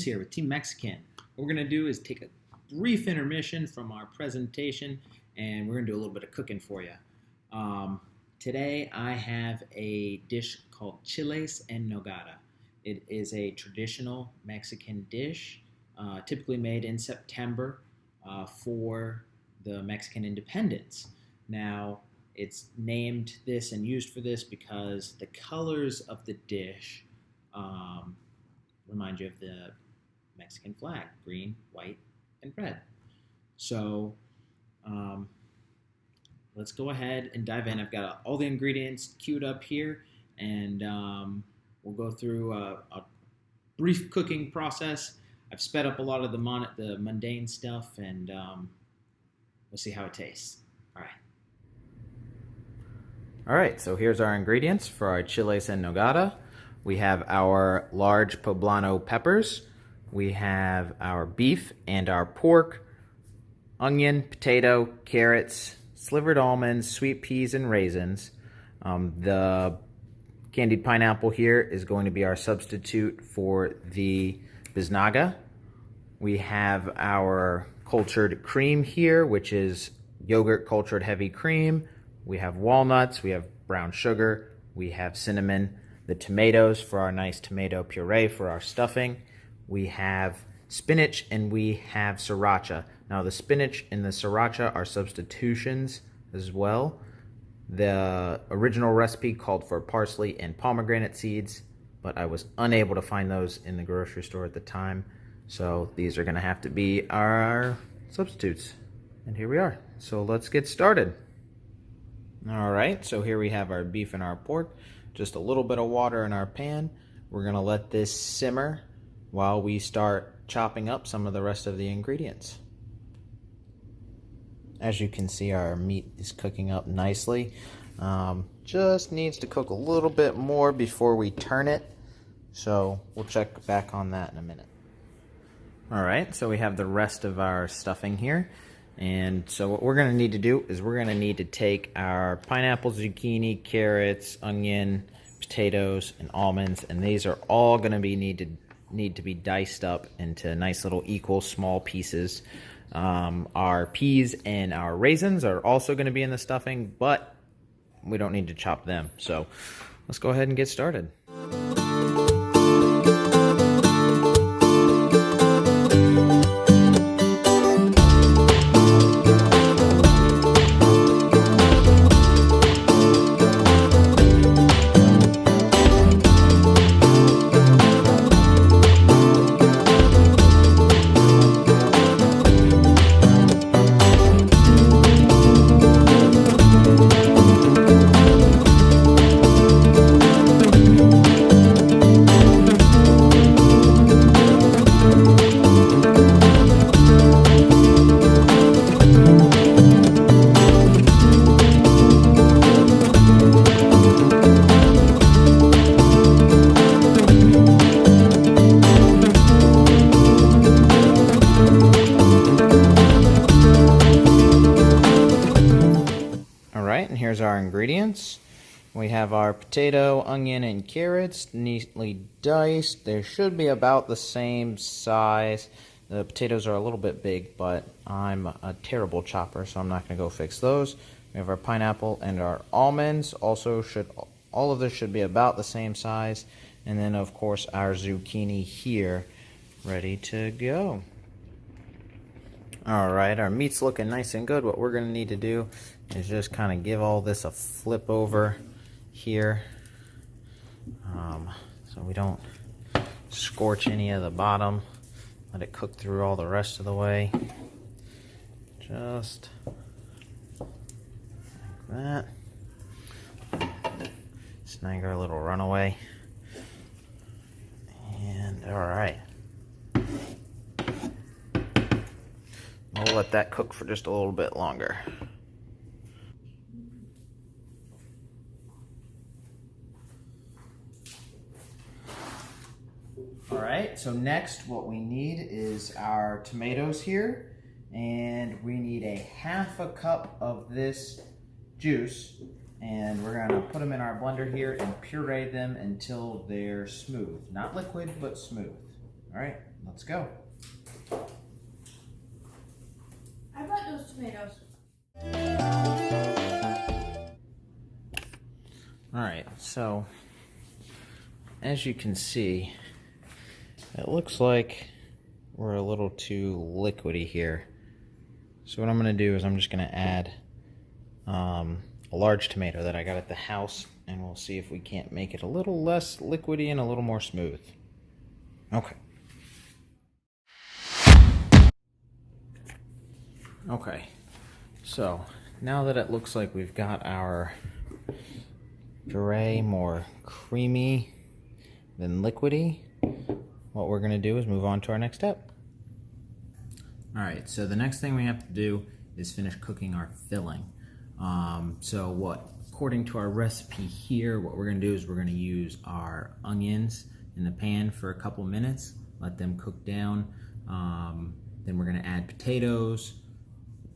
Vince here with Team Mexican. What we're going to do is take a brief intermission from our presentation and we're going to do a little bit of cooking for you. Today I have a dish called chiles en nogada. It is a traditional Mexican dish typically made in September for the Mexican independence. Now, it's named this and used for this because the colors of the dish remind you of the Mexican flag: green, white, and red. So let's go ahead and dive in. I've got all the ingredients queued up here, and we'll go through a brief cooking process. I've sped up a lot of the mundane stuff, and we'll see how it tastes. All right, so here's our ingredients for our chiles en nogada. We have our large poblano peppers. We have our beef and our pork, onion, potato, carrots, slivered almonds, sweet peas, and raisins. The candied pineapple here is going to be our substitute for the biznaga. We have our cultured cream here, which is yogurt cultured heavy cream. We have walnuts, we have brown sugar, we have cinnamon, the tomatoes for our nice tomato puree for our stuffing. We have spinach and we have sriracha. Now the spinach and the sriracha are substitutions as well. The original recipe called for parsley and pomegranate seeds, but I was unable to find those in the grocery store at the time. So these are gonna have to be our substitutes. And here we are. So let's get started. All right, so here we have our beef and our pork. Just a little bit of water in our pan. We're gonna let this simmer while we start chopping up some of the rest of the ingredients. As you can see, our meat is cooking up nicely. Just needs to cook a little bit more before we turn it. So we'll check back on that in a minute. All right, so we have the rest of our stuffing here. And so what we're going to need to do is we're going to need to take our pineapple, zucchini, carrots, onion, potatoes, and almonds, and these are all going to be need to be diced up into nice little equal small pieces. Our peas and our raisins are also going to be in the stuffing, but we don't need to chop them. So let's go ahead and get started. And here's our ingredients. We have our potato, onion, and carrots neatly diced. They should be about the same size. The potatoes are a little bit big, but I'm a terrible chopper, so I'm not going to go fix those. We have our pineapple and our almonds. Also, all of this should be about the same size. And then, of course, our zucchini here, ready to go. All right, our meat's looking nice and good. What we're going to need to do is just kind of give all this a flip over here, so we don't scorch any of the bottom. Let it cook through all the rest of the way. Just like that. Snag our little runaway. And all right. We'll let that cook for just a little bit longer. All right, so next what we need is our tomatoes here, and we need a half a cup of this juice, and we're gonna put them in our blender here and puree them until they're smooth. Not liquid, but smooth. All right, let's go. I bought those tomatoes. All right, so as you can see, it looks like we're a little too liquidy here. So what I'm gonna do is I'm just gonna add a large tomato that I got at the house, and we'll see if we can't make it a little less liquidy and a little more smooth. Okay. Okay, so now that it looks like we've got our puree more creamy than liquidy, what we're gonna do is move on to our next step. All right, so the next thing we have to do is finish cooking our filling. According to our recipe here, what we're gonna do is we're gonna use our onions in the pan for a couple minutes, let them cook down. Then we're gonna add potatoes,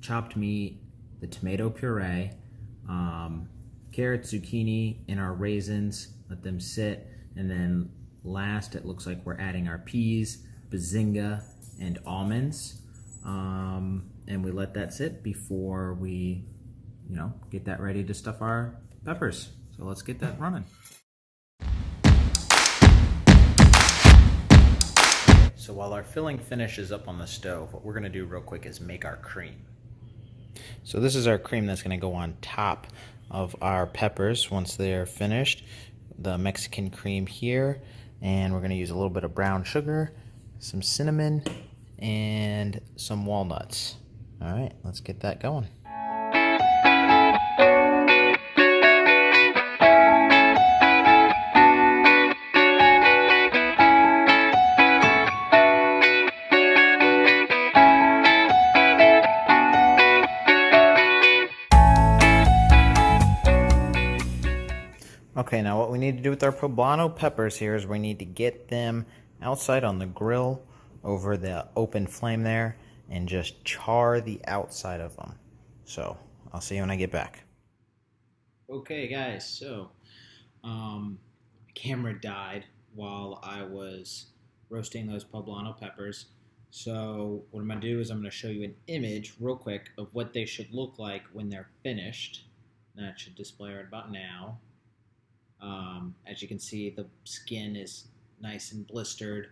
chopped meat, the tomato puree, carrots, zucchini, and our raisins, let them sit. And then last, it looks like we're adding our peas, bazinga, and almonds. And we let that sit before we, get that ready to stuff our peppers. So let's get that running. So while our filling finishes up on the stove, what we're gonna do real quick is make our cream. So this is our cream that's gonna go on top of our peppers once they're finished. The Mexican cream here, and we're gonna use a little bit of brown sugar, some cinnamon, and some walnuts. All right, let's get that going. Okay, now what we need to do with our poblano peppers here is we need to get them outside on the grill over the open flame there and just char the outside of them. So I'll see you when I get back. Okay guys, so the camera died while I was roasting those poblano peppers. So what I'm gonna do is I'm gonna show you an image real quick of what they should look like when they're finished. That should display right about now. As you can see, the skin is nice and blistered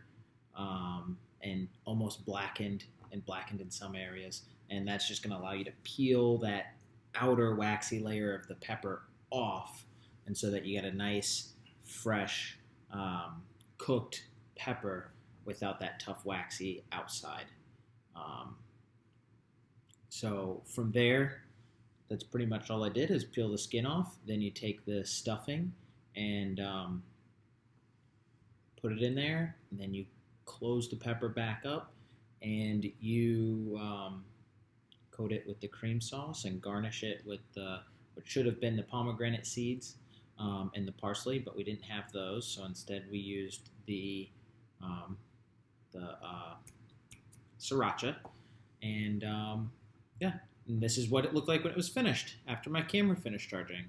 and almost blackened in some areas. And that's just going to allow you to peel that outer waxy layer of the pepper off, and so that you get a nice, fresh, cooked pepper without that tough, waxy outside. So from there, that's pretty much all I did is peel the skin off. Then you take the stuffing and put it in there, and then you close the pepper back up, and you coat it with the cream sauce and garnish it with what should have been the pomegranate seeds and the parsley, but we didn't have those, so instead we used the sriracha, and yeah, and this is what it looked like when it was finished after my camera finished charging.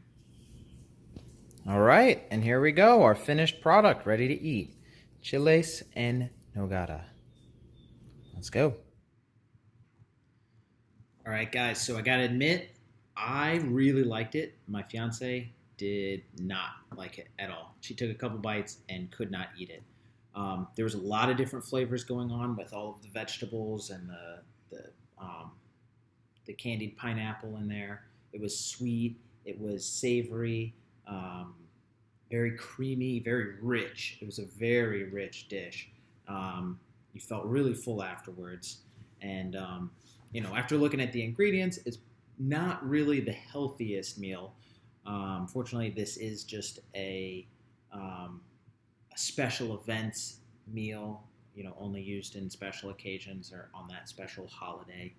All right, and here we go, our finished product, ready to eat. Chiles en Nogada. Let's go. All right, guys, so I gotta admit, I really liked it. My fiance did not like it at all. She took a couple bites and could not eat it. There was a lot of different flavors going on with all of the vegetables and the candied pineapple in there. It was sweet, it was savory, very creamy, very rich. It was a very rich dish. You felt really full afterwards. And, after looking at the ingredients, it's not really the healthiest meal. Fortunately, this is just a special events meal, only used in special occasions or on that special holiday.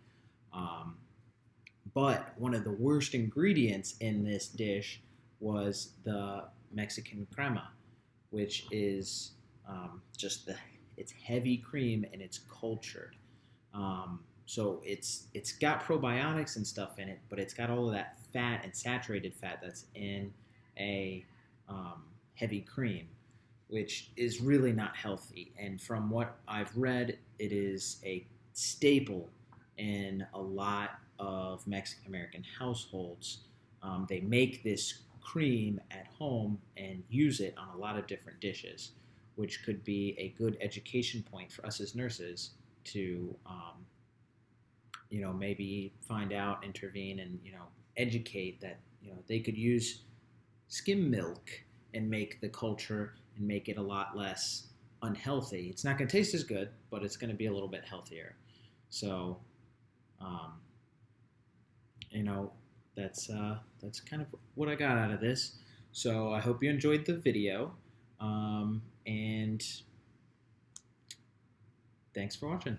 But one of the worst ingredients in this dish was the Mexican crema, which is it's heavy cream and it's cultured. So it's got probiotics and stuff in it, but it's got all of that fat and saturated fat that's in a heavy cream. which is really not healthy. And from what I've read, it is a staple in a lot of Mexican American households. They make this cream at home and use it on a lot of different dishes, which could be a good education point for us as nurses to, maybe find out, intervene, and educate that they could use skim milk and make the culture and make it a lot less unhealthy. It's not going to taste as good, but it's going to be a little bit healthier. So, um, you know, that's kind of what I got out of this. So I hope you enjoyed the video, and thanks for watching.